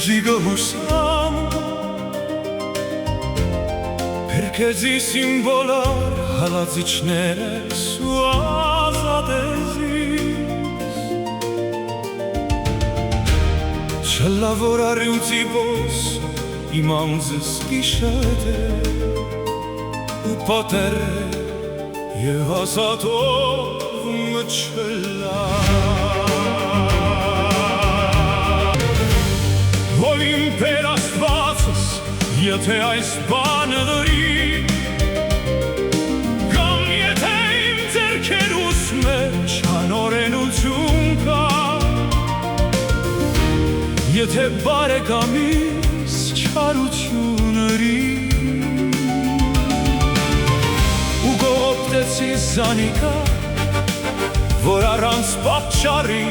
Գոժիգը հուսամ Պերքեզիս իմ բոլոր հալածիչներս ու ազատեզիս Չլա որ արյունցի ոս իմ անձս գիշետ է ու պատեր է և ազատով մչլա Ով իմ պեր աստվածս եթե այս բանը դրի Կամ եթե իմ ձեռքերուս մեջ անօրենություն կա Եթե բարեկամիս չարություն ըրի Ու գողոպտեցի զանիկա Որ առանց պատճառի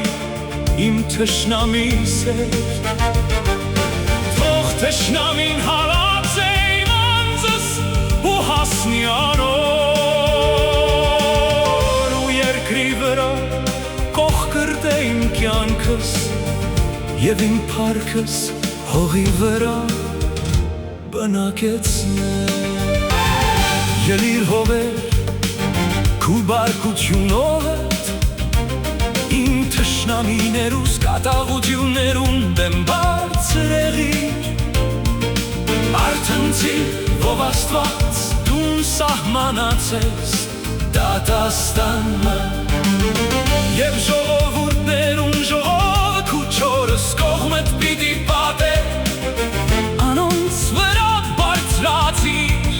իմ թշնամիս էր Թող թշնամին հալած է իմ անձս ու հասնի անոր Ու երկրի վրա կողքրտե իմ կյանքս Եվ իմ պարքս հողի վրա բնակեցնե Ելիր հովեր քու բարկությունով հետ Իմ թշնամիներուս կատաղություններուն դեմ բարձրեղիր Արթնցի ով աստված դուն սահմանացես դատաստանը Եվ ժողովուրդներուն ժողով քու չորս կողմդ պիտի պատե Անոնց վրա բարձրացիր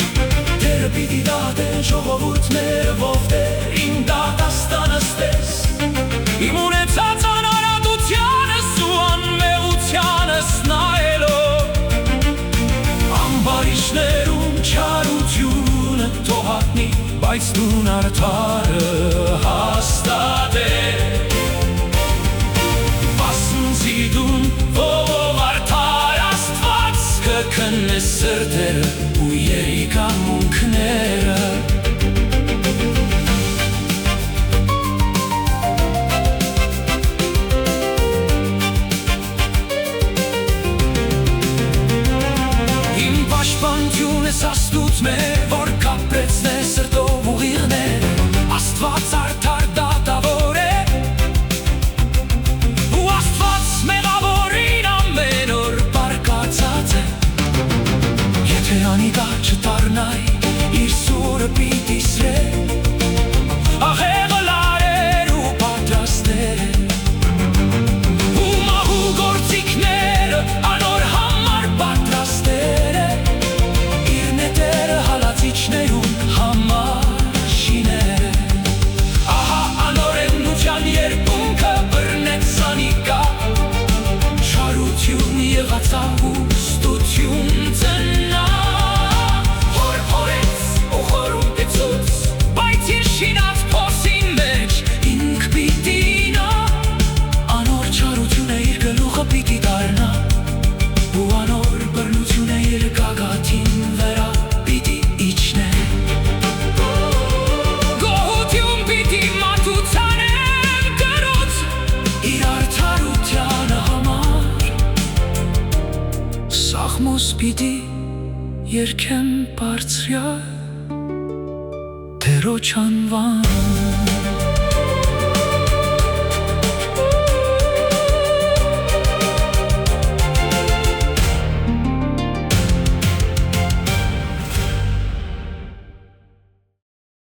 Դերը պիտի դատե ժողովուրդները ովտեր իմ դատաստանս տես Իմ ունեցած անարատությանս ու անմեղությանս նայելով Ամբարիշներում չարությունը թողատնի Բայց դուն արդարը հաստատ է Վասնզի դուն ով արդար աստված Կքնես սրտերը ու երիկամունքները Պաշտպանություն ես աստուծ մեր, որ կապրեցն է սրտով ուղիղներ Աստված արդար դատավոր է Ու աստված մեղավորին ամեն օր բարկացած է Եթե անիգա չտարնայ, իր սուրը պիտի սրե Աղեղը լարեր ու պատրաստներ Ու մահու գործիքները անոր համար պատրաստներ Հալածիչներուն համար շիները Ահա անօրենության երկունքը բրնեց սանիկա Շարություն եղացավ ու ստություն ծնա Հոր հորեց ու խորում տեցուց Բայց իր շինած փոսին մեջ ինք պիտի նա Անոր չարությունը իր գլուխը պիտի դարնա Ու անոր բրնությունը իր գագաթին վրա Սաղմոս պիտի երկեմ բարձրյալ Տերոջ անվան